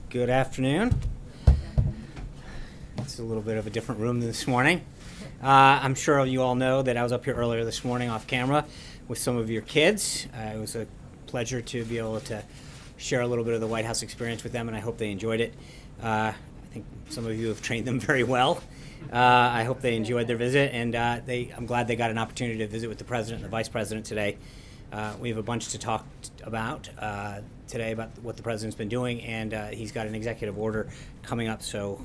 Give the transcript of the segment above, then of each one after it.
Good afternoon. It's a little bit of a different room than this morning. I'm sure you all know that I was up here earlier this morning off camera with some of your kids. It was a pleasure to be able to share a little bit of the White House experience with them, and I hope they enjoyed it. I think some of you have trained them very well. I hope they enjoyed their visit, and I'm glad they got an opportunity to visit with the President and the Vice President today. We have a bunch to talk about today about what the President's been doing, and he's got an executive order coming up, so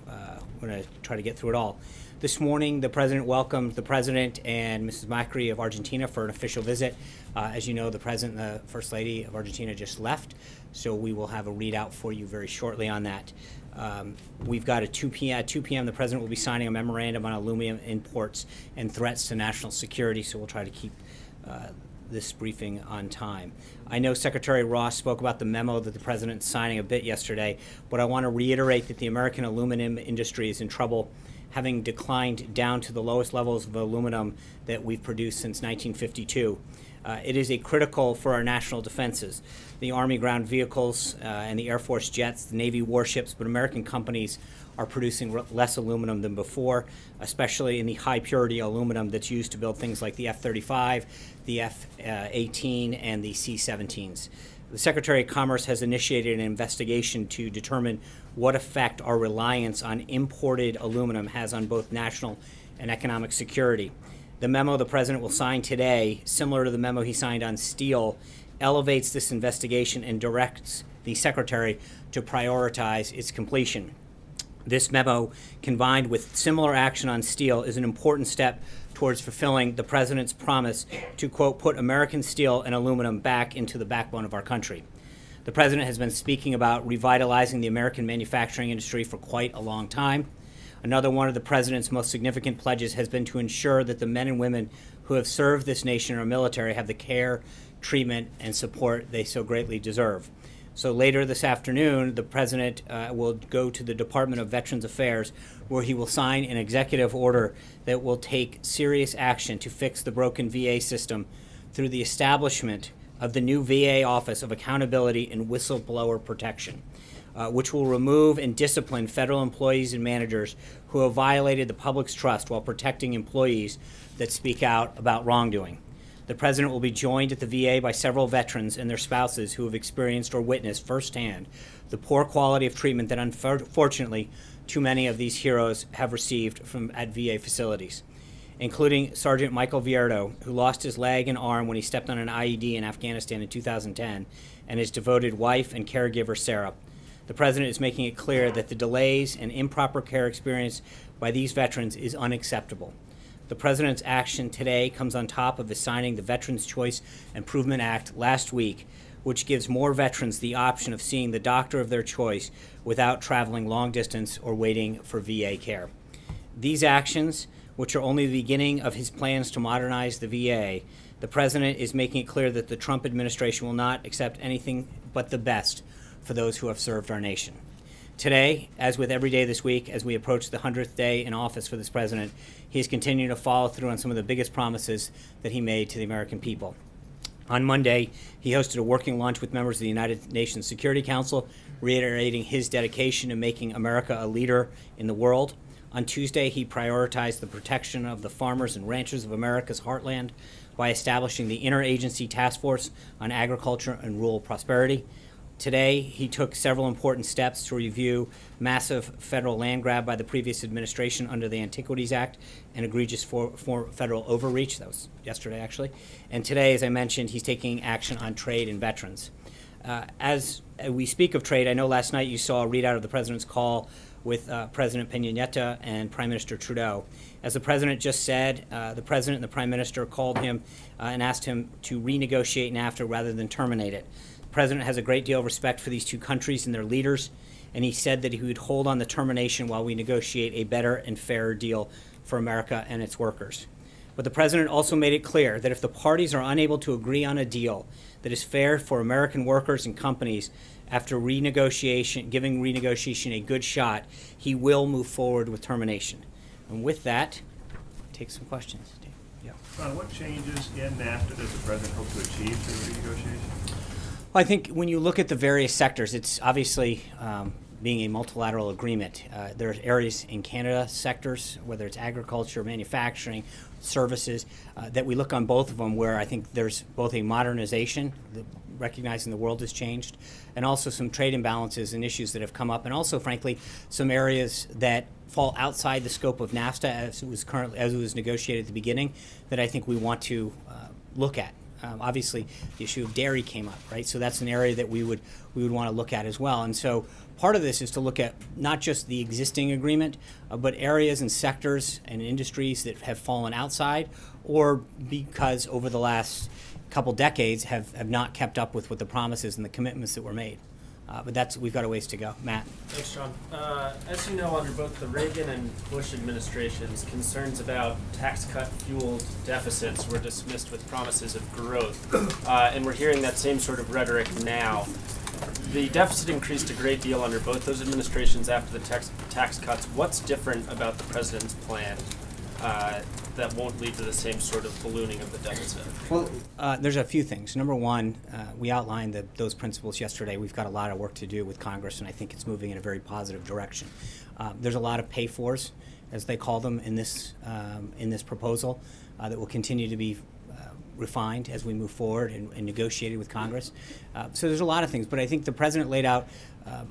we're going to try to get through it all. This morning, the President welcomed the President and Mrs. Macri of Argentina for an official visit. As you know, the President and the First Lady of Argentina just left, so we will have a readout for you very shortly on that. We've got at 2 p.m. the President will be signing a memorandum on aluminum imports and threats to national security, so we'll try to keep this briefing on time. I know Secretary Ross spoke about the memo that the President's signing a bit yesterday, but I want to reiterate that the American aluminum industry is in trouble, having declined down to the lowest levels of aluminum that we've produced since 1952. It is critical for our national defenses. The Army ground vehicles and the Air Force jets, the Navy warships, but American companies are producing less aluminum than before, especially in the high-purity aluminum that's used to build things like the F-35, the F-18, and the C-17s. The Secretary of Commerce has initiated an investigation to determine what effect our reliance on imported aluminum has on both national and economic security. The memo the President will sign today, similar to the memo he signed on steel, elevates this investigation and directs the Secretary to prioritize its completion. This memo, combined with similar action on steel, is an important step towards fulfilling the President's promise to, quote, put American steel and aluminum back into the backbone of our country. The President has been speaking about revitalizing the American manufacturing industry for quite a long time. Another one of the President's most significant pledges has been to ensure that the men and women who have served this nation in our military have the care, treatment, and support they so greatly deserve. So later this afternoon, the President will go to the Department of Veterans Affairs, where he will sign an executive order that will take serious action to fix the broken VA system through the establishment of the new VA Office of Accountability and Whistleblower Protection, which will remove and discipline federal employees and managers who have violated the public's trust while protecting employees that speak out about wrongdoing. The President will be joined at the VA by several veterans and their spouses who have experienced or witnessed firsthand the poor quality of treatment that unfortunately too many of these heroes have received at VA facilities, including Sergeant Michael Vierto, who lost his leg and arm when he stepped on an IED in Afghanistan in 2010, and his devoted wife and caregiver, Sarah. The President is making it clear that the delays and improper care experienced by these veterans is unacceptable. The President's action today comes on top of his signing the Veterans Choice Improvement Act last week, which gives more veterans the option of seeing the doctor of their choice without traveling long distance or waiting for VA care. These actions, which are only the beginning of his plans to modernize the VA, the President is making it clear that the Trump administration will not accept anything but the best for those who have served our nation. Today, as with every day this week, as we approach the 100th day in office for this President, he is continuing to follow through on some of the biggest promises that he made to the American people. On Monday, he hosted a working lunch with members of the United Nations Security Council, reiterating his dedication to making America a leader in the world. On Tuesday, he prioritized the protection of the farmers and ranchers of America's heartland by establishing the Interagency Task Force on Agriculture and Rural Prosperity. Today, he took several important steps to review massive federal land grab by the previous administration under the Antiquities Act and egregious for federal overreach. That was yesterday, actually. And today, as I mentioned, he's taking action on trade and veterans. As we speak of trade, I know last night you saw a readout of the President's call with President Peña Nieto and Prime Minister Trudeau. As the President just said, the President and the Prime Minister called him and asked him to renegotiate NAFTA rather than terminate it. The President has a great deal of respect for these two countries and their leaders, and he said that he would hold on the termination while we negotiate a better and fairer deal for America and its workers. But the President also made it clear that if the parties are unable to agree on a deal that is fair for American workers and companies after renegotiation, giving renegotiation a good shot, he will move forward with termination. And with that, take some questions. Yeah. What changes in NAFTA does the President hope to achieve through the renegotiation? Well, I think when you look at the various sectors, it's obviously being a multilateral agreement. There are areas in Canada, sectors, whether it's agriculture, manufacturing, services, that we look on both of them where I think there's both a modernization, recognizing the world has changed, and also some trade imbalances and issues that have come up, and also, frankly, some areas that fall outside the scope of NAFTA as it was negotiated at the beginning that I think we want to look at. Obviously, the issue of dairy came up, right? So that's an area that we would want to look at as well. And so part of this is to look at not just the existing agreement, but areas and sectors and industries that have fallen outside, or because over the last couple decades have not kept up with what the promises and the commitments that were made. But we've got a ways to go. Matt. Thanks, John. As you know, under both the Reagan and Bush administrations, concerns about tax cut-fueled deficits were dismissed with promises of growth. And we're hearing that same sort of rhetoric now. The deficit increased a great deal under both those administrations after the tax cuts. What's different about the president's plan that won't lead to the same sort of ballooning of the deficit? Well, there's a few things. Number one, we outlined those principles yesterday. We've got a lot of work to do with Congress, and I think it's moving in a very positive direction. There's a lot of pay-fors, as they call them, in this proposal that will continue to be refined as we move forward and negotiated with Congress. So there's a lot of things, but I think the president laid out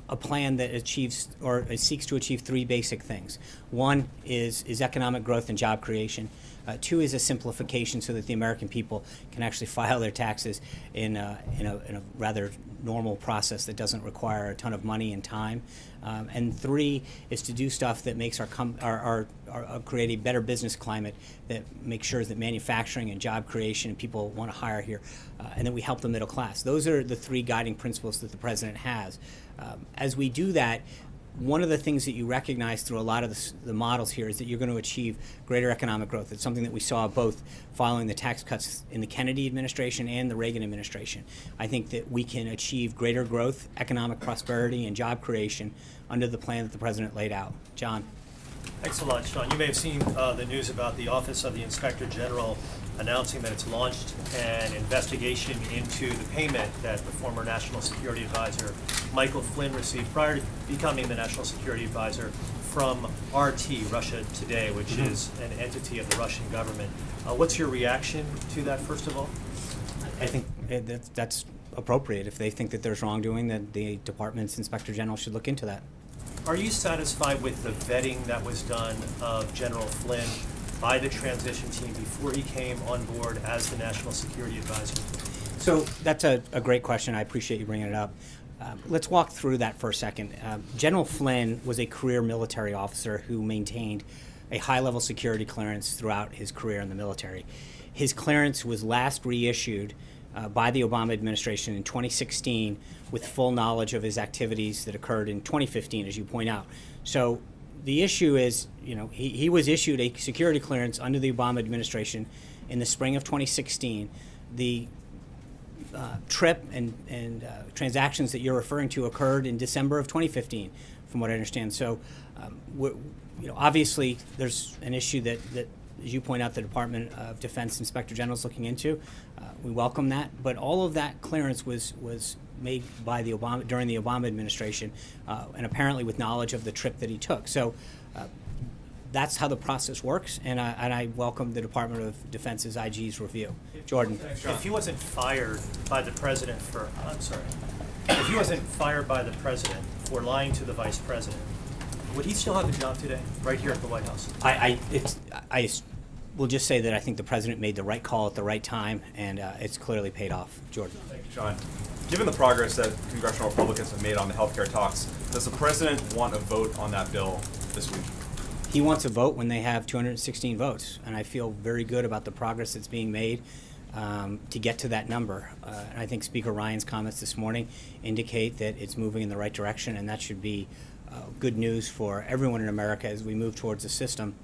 a plan that achieves or seeks to achieve three basic things. One is economic growth and job creation. Two is a simplification so that the American people can actually file their taxes in a rather normal process that doesn't require a ton of money and time. And three is to do stuff that makes create a better business climate that makes sure that manufacturing and job creation and people want to hire here, and that we help the middle class. Those are the three guiding principles that the president has. As we do that, one of the things that you recognize through a lot of the models here is that you're going to achieve greater economic growth. It's something that we saw both following the tax cuts in the Kennedy administration and the Reagan administration. I think that we can achieve greater growth, economic prosperity, and job creation under the plan that the president laid out. John. Thanks a lot, Sean. You may have seen the news about the Office of the Inspector General announcing that it's launched an investigation into the payment that the former National Security Advisor Michael Flynn received prior to becoming the National Security Advisor from RT, Russia Today, which is an entity of the Russian government. What's your reaction to that, first of all? I think that's appropriate. If they think that there's wrongdoing, then the department's Inspector General should look into that. Are you satisfied with the vetting that was done of General Flynn by the transition team before he came on board as the National Security Advisor? So that's a great question. I appreciate you bringing it up. Let's walk through that for a second. General Flynn was a career military officer who maintained a high-level security clearance throughout his career in the military. His clearance was last reissued by the Obama administration in 2016 with full knowledge of his activities that occurred in 2015, as you point out. So the issue is, he was issued a security clearance under the Obama administration in the spring of 2016. The trip and transactions that you're referring to occurred in December of 2015, from what I understand. So, obviously, there's an issue that, as you point out, the Department of Defense Inspector General is looking into. We welcome that, but all of that clearance was made by during the Obama administration, and apparently with knowledge of the trip that he took. So that's how the process works, and I welcome the Department of Defense's IG's review. Jordan. If he wasn't fired by the president if he wasn't fired by the president for lying to the vice president, would he still have the job today, right here at the White House? I will just say that I think the president made the right call at the right time, and it's clearly paid off. Jordan. Thank you, John. Given the progress that congressional Republicans have made on the health care talks, does the president want a vote on that bill this week? He wants a vote when they have 216 votes, and I feel very good about the progress that's being made to get to that number. And I think Speaker Ryan's comments this morning indicate that it's moving in the right direction, and that should be good news for everyone in America as we move towards a system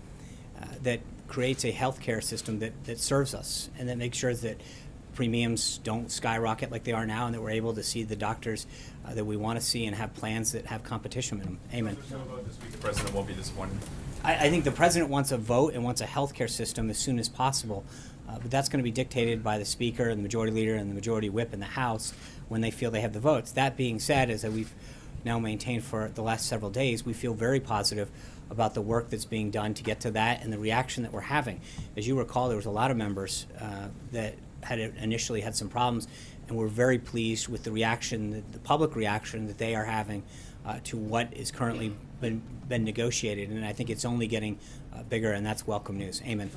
that creates a health care system that serves us and that makes sure that premiums don't skyrocket like they are now, and that we're able to see the doctors that we want to see and have plans that have competition in them. Amen. If there's no vote this week, the president won't be disappointed. I think the president wants a vote and wants a health care system as soon as possible, but that's going to be dictated by the Speaker and the Majority Leader and the Majority Whip in the House when they feel they have the votes. That being said, as we've now maintained for the last several days, we feel very positive about the work that's being done to get to that and the reaction that we're having. As you recall, there was a lot of members that had initially had some problems, and we're very pleased with the reaction, the public reaction that they are having to what is currently been negotiated, and I think it's only getting bigger, and that's welcome news. Amen.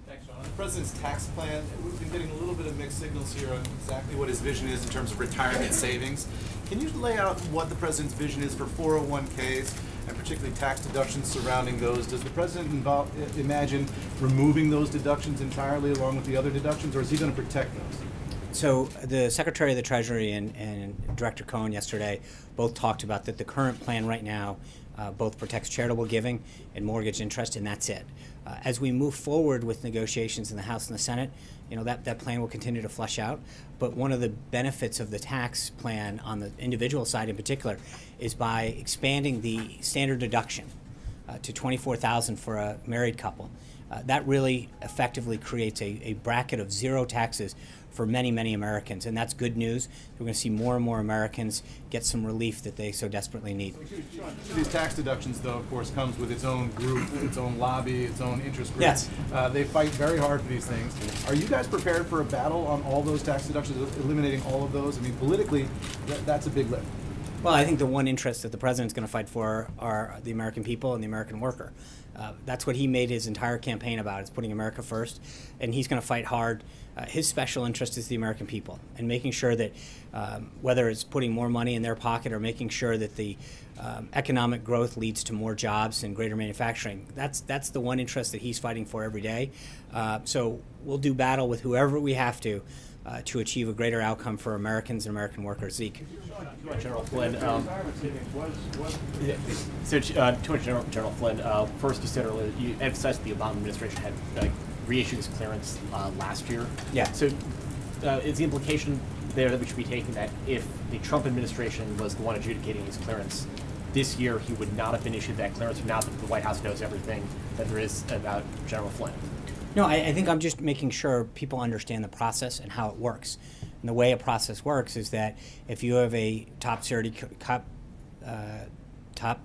Thanks, John. On the president's tax plan, we've been getting a little bit of mixed signals here on exactly what his vision is in terms of retirement savings. Can you lay out what the president's vision is for 401ks and particularly tax deductions surrounding those? Does the president imagine removing those deductions entirely along with the other deductions, or is he going to protect those? So the Secretary of the Treasury and Director Cohen yesterday both talked about that the current plan right now both protects charitable giving and mortgage interest, and that's it. As we move forward with negotiations in the House and the Senate, that plan will continue to flesh out. But one of the benefits of the tax plan on the individual side in particular is by expanding the standard deduction to $24,000 for a married couple. That really effectively creates a bracket of zero taxes for many, many Americans, and that's good news. We're going to see more and more Americans get some relief that they so desperately need. These tax deductions, though, of course, comes with its own group, its own lobby, its own interest group. Yes. They fight very hard for these things. Are you guys prepared for a battle on all those tax deductions, eliminating all of those? I mean, politically, that's a big lift. Well, I think the one interest that the president's going to fight for are the American people and the American worker. That's what he made his entire campaign about, is putting America first, and he's going to fight hard. His special interest is the American people and making sure that whether it's putting more money in their pocket or making sure that the economic growth leads to more jobs and greater manufacturing, that's the one interest that he's fighting for every day. So we'll do battle with whoever we have to achieve a greater outcome for Americans and American workers. Zeke. General Flynn. General Flynn. First, you said earlier you emphasized the Obama administration had reissued his clearance last year. Yeah. So, is the implication there that we should be taking that if the Trump administration was the one adjudicating his clearance this year, he would not have been issued that clearance? Now that the White House knows everything that there is about General Flynn. No, I think I'm just making sure people understand the process and how it works. And the way a process works is that if you have a top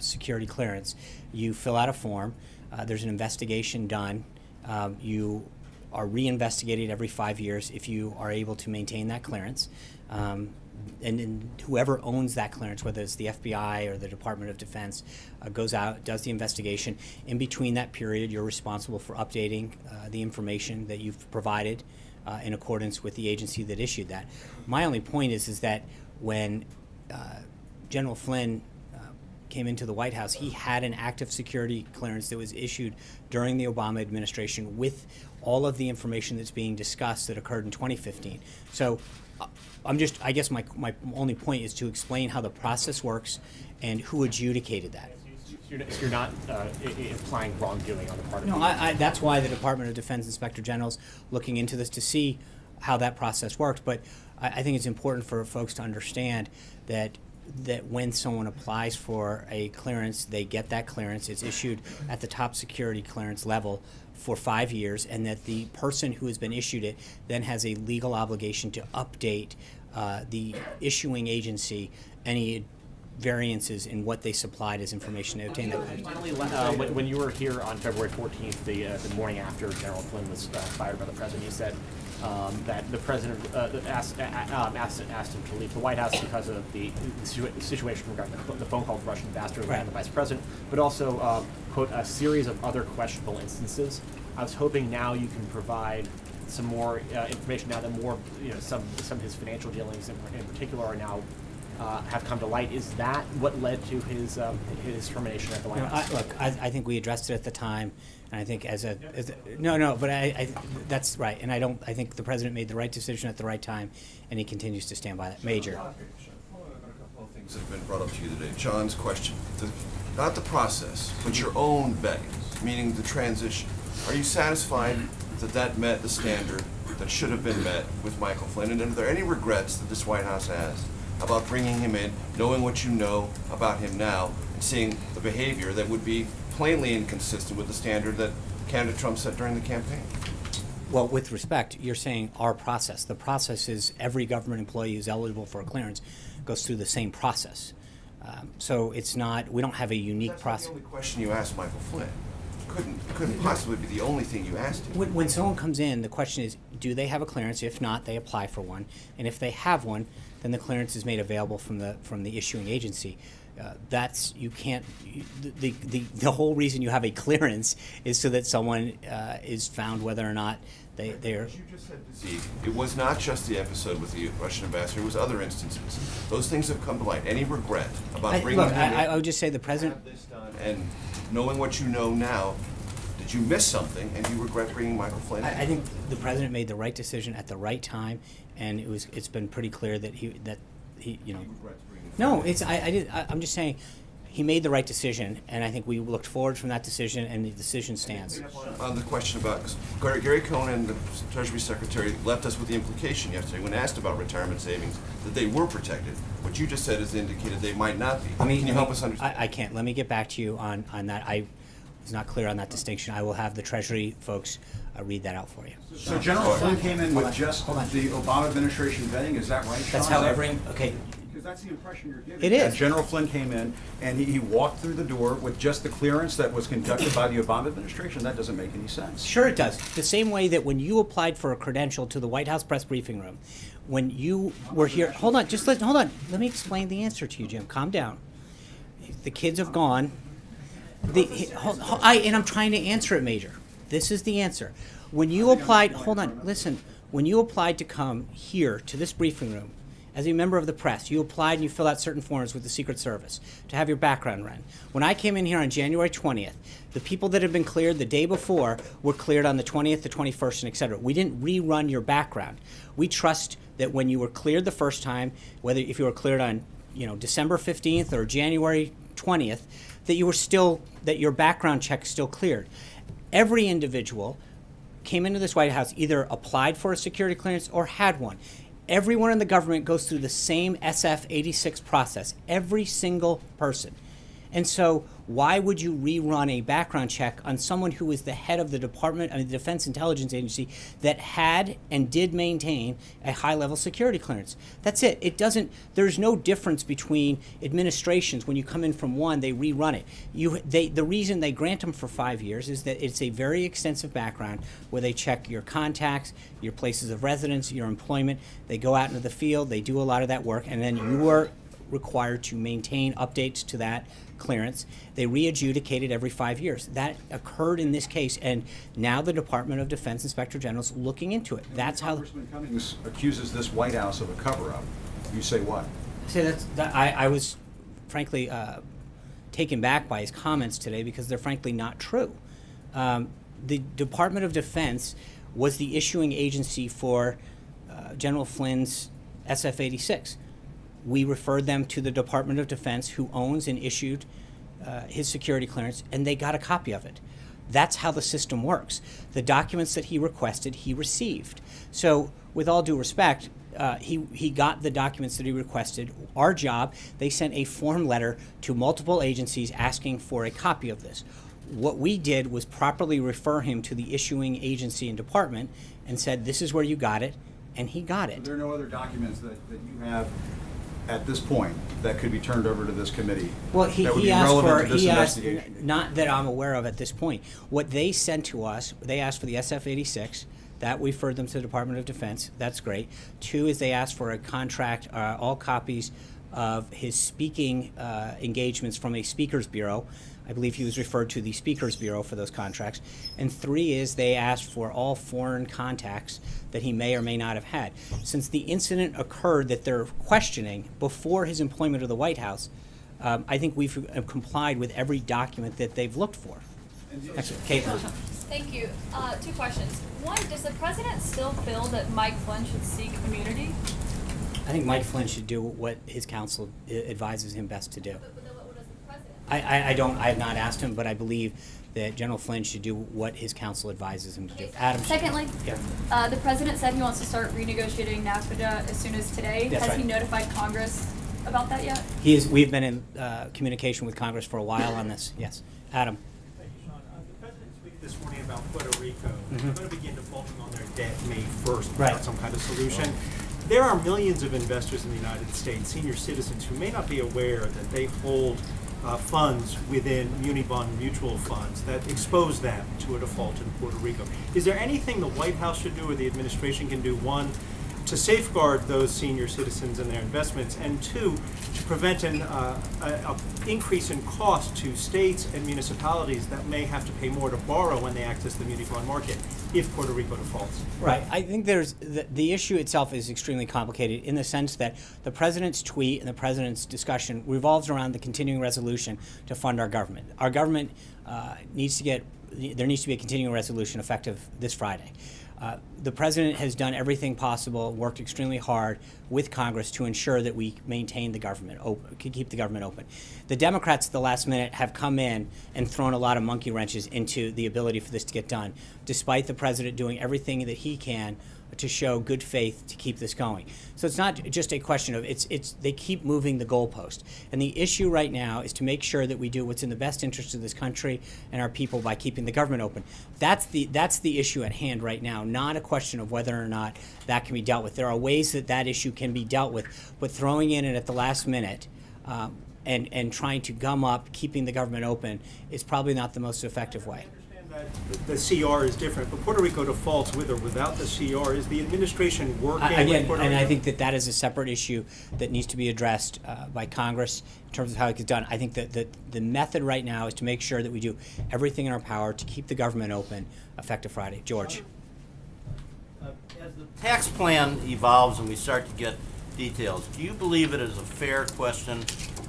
security clearance, you fill out a form. There's an investigation done. You are reinvestigated every 5 years if you are able to maintain that clearance. And whoever owns that clearance, whether it's the FBI or the Department of Defense, goes out, does the investigation. In between that period, you're responsible for updating the information that you've provided in accordance with the agency that issued that. My only point is that when General Flynn came into the White House, he had an active security clearance that was issued during the Obama administration with all of the information that's being discussed that occurred in 2015. So I guess my only point is to explain how the process works and who adjudicated that. So you're not implying wrongdoing on the part of No, the that's why the Department of Defense Inspector General's looking into this to see how that process works. But I think it's important for folks to understand that when someone applies for a clearance, they get that clearance. It's issued at the top security clearance level for 5 years, and that the person who has been issued it then has a legal obligation to update the issuing agency any variances in what they supplied as information to obtain that clearance. Finally, when you were here on February 14th, the morning after General Flynn was fired by the president, you said that the president asked him to leave the White House because of the situation regarding the phone call to Russian ambassador and the vice president, but also, quote, a series of other questionable instances. I was hoping now you can provide some more information now that more, some of his financial dealings in particular are now have come to light. Is that what led to his termination at the White House? I think we addressed it at the time, and I think but that's right. And I think the president made the right decision at the right time, and he continues to stand by that. Major. Following up on a couple of things that have been brought up to you today. John's question, not the process, but your own vetting, meaning the transition. Are you satisfied that met the standard that should have been met with Michael Flynn? And are there any regrets that this White House has about bringing him in, knowing what you know about him now, and seeing the behavior that would be plainly inconsistent with the standard that candidate Trump set during the campaign? Well, with respect, you're saying our process. The process is every government employee who's eligible for a clearance goes through the same process. So it's not, we don't have a unique That's not process. the only question you asked Michael Flynn. Couldn't possibly be the only thing you asked him. When someone comes in, the question is, do they have a clearance? If not, they apply for one. And if they have one, then the clearance is made available from the issuing agency. That's, you can't, the whole reason you have a clearance is so that someone is found whether or not they're. As you just said, Zeke, it was not just the episode with the Russian ambassador, it was other instances. Those things have come to light. Any regret about bringing him in? I would just say the president. Have this done, and knowing what you know now, did you miss something and you regret bringing Michael Flynn in? I think the president made the right decision at the right time, and it's been pretty clear that he you know. He regrets bringing No, Flynn in. I'm just saying he made the right decision, and I think we looked forward from that decision, and the decision stands. On the question about, 'cause Gary Cohn, the Treasury Secretary, left us with the implication yesterday when asked about retirement savings that they were protected. What you just said is indicated they might not be. Can you help us understand? I can't. Let me get back to you on that. I was not clear on that distinction. I will have the Treasury folks read that out for you. So General Flynn came in with just Hold on. the Obama administration vetting, is that right, Sean? That's how okay. Because that's the impression you're giving. It is. That General Flynn came in and he walked through the door with just the clearance that was conducted by the Obama administration. That doesn't make any sense. Sure it does. The same way that when you applied for a credential to the White House press briefing room, when you were here, hold on, hold on. Let me explain the answer to you, Jim. Calm down. The kids have gone. And I'm trying to answer it, Major. This is the answer. When you applied, hold on, listen. When you applied to come here to this briefing room, as a member of the press, you applied and you filled out certain forms with the Secret Service to have your background run. When I came in here on January 20th, the people that had been cleared the day before were cleared on the 20th, the 21st, and et cetera. We didn't rerun your background. We trust that when you were cleared the first time, whether if you were cleared on December 15th or January 20th, that you were still, that your background check still cleared. Every individual came into this White House, either applied for a security clearance or had one. Everyone in the government goes through the same SF-86 process, every single person. And so why would you rerun a background check on someone who is the head of the the Defense Intelligence Agency that had and did maintain a high-level security clearance? That's it. There's no difference between administrations. When you come in from one, they rerun it. The reason they grant them for 5 years is that it's a very extensive background where they check your contacts, your places of residence, your employment. They go out into the field, they do a lot of that work, and then you are required to maintain updates to that clearance. They re-adjudicate it every 5 years. That occurred in this case, and now the Department of Defense Inspector General is looking into it. That's how. Congressman Cummings accuses this White House of a cover-up. You say what? I was frankly taken back by his comments today because they're frankly not true. The Department of Defense was the issuing agency for General Flynn's SF-86. We referred them to the Department of Defense, who owns and issued his security clearance, and they got a copy of it. That's how the system works. The documents that he requested, he received. So, with all due respect, he got the documents that he requested. Our job, they sent a form letter to multiple agencies asking for a copy of this. What we did was properly refer him to the issuing agency and department and said, this is where you got it, and he got Are it. there no other documents that you have at this point that could be turned over to this committee Well, that would he be asked relevant for, to this he asked, investigation? not that I'm aware of at this point. What they sent to us, they asked for the SF-86. That we referred them to the Department of Defense. That's great. 2 is they asked for a contract, all copies of his speaking engagements from a speakers bureau. I believe he was referred to the Speakers Bureau for those contracts. And 3 is they asked for all foreign contacts that he may or may not have had. Since the incident occurred that they're questioning before his employment of the White House, I think we've complied with every document that they've looked for. Caitlin. Thank you. 2 questions. 1, does the president still feel that Mike Flynn should seek immunity? I think Mike Flynn should do what his counsel advises him best to do. But what does the president? I have not asked him, but I believe that General Flynn should do what his counsel advises him to do. Adam. Secondly, Yeah. the president said he wants to start renegotiating NAFTA as soon as today. That's Has right. he notified Congress about that yet? We've been in communication with Congress for a while on this. Yes. Adam. Thank you, Sean. The president tweeted this morning about Puerto Rico. Mhm. They're going to begin defaulting on their debt May 1st Right. without some kind of solution. there are millions of investors in the United States, senior citizens, who may not be aware that they hold funds within muni bond mutual funds that expose them to a default in Puerto Rico. Is there anything the White House should do or the administration can do, one, to safeguard those senior citizens and their investments, and two, to prevent an increase in cost to states and municipalities that may have to pay more to borrow when they access the muni bond market if Puerto Rico defaults? Right. I think there's the issue itself is extremely complicated in the sense that the president's tweet and the president's discussion revolves around the continuing resolution to fund our government. Our government needs to be a continuing resolution effective this Friday. The president has done everything possible, worked extremely hard with Congress to ensure that we maintain the government open, keep the government open. The Democrats at the last minute have come in and thrown a lot of monkey wrenches into the ability for this to get done, despite the president doing everything that he can to show good faith to keep this going. So it's not just a question of they keep moving the goalpost. And the issue right now is to make sure that we do what's in the best interest of this country and our people by keeping the government open. That's the issue at hand right now, not a question of whether or not that can be dealt with. There are ways that issue can be dealt with, but throwing in it at the last minute and trying to gum up keeping the government open is probably not the most effective way. The CR is different, but Puerto Rico defaults with or without the CR. Is the administration working with Again, Puerto and Rico? I think that is a separate issue that needs to be addressed by Congress in terms of how it gets done. I think that the method right now is to make sure that we do everything in our power to keep the government open effective Friday. George. As the tax plan evolves and we start to get details, do you believe it is a fair question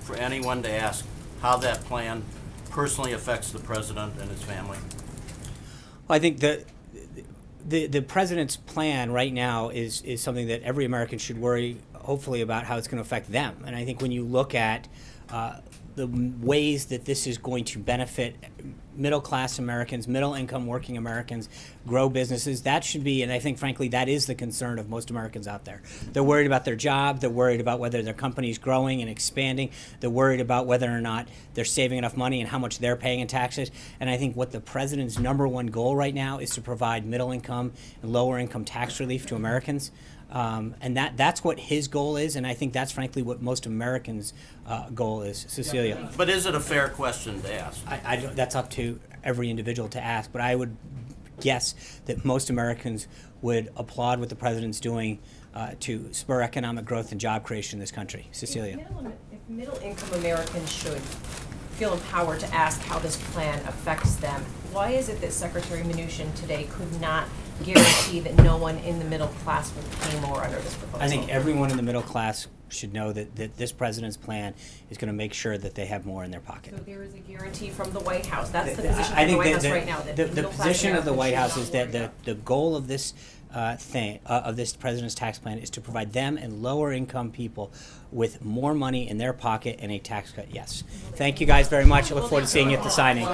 for anyone to ask how that plan personally affects the president and his family? Well, I think the president's plan right now is something that every American should worry, hopefully, about how it's going to affect them. And I think when you look at the ways that this is going to benefit middle-class Americans, middle-income working Americans, grow businesses, that should be, and I think, frankly, that is the concern of most Americans out there. They're worried about their job. They're worried about whether their company's growing and expanding. They're worried about whether or not they're saving enough money and how much they're paying in taxes. And I think what the president's number one goal right now is to provide middle-income and lower-income tax relief to Americans. And that's what his goal is, and I think that's frankly what most Americans' goal is. Cecilia. But is it a fair question to ask? I don't, that's up to every individual to ask, but I would guess that most Americans would applaud what the president's doing to spur economic growth and job creation in this country. Cecilia. If middle-income Americans should feel empowered to ask how this plan affects them, why is it that Secretary Mnuchin today could not guarantee that no one in the middle class will pay more under this proposal? I think everyone in the middle class should know that this president's plan is going to make sure that they have more in their pocket. So there is a guarantee from the White House. That's the position I of the think White House right now. That the middle-class position of the Americans White should House not is that worry about the goal of this of this president's tax plan is to provide them and lower income people with more money in their pocket and a tax cut. Yes. Thank you guys very much. I look forward to seeing you at the signing.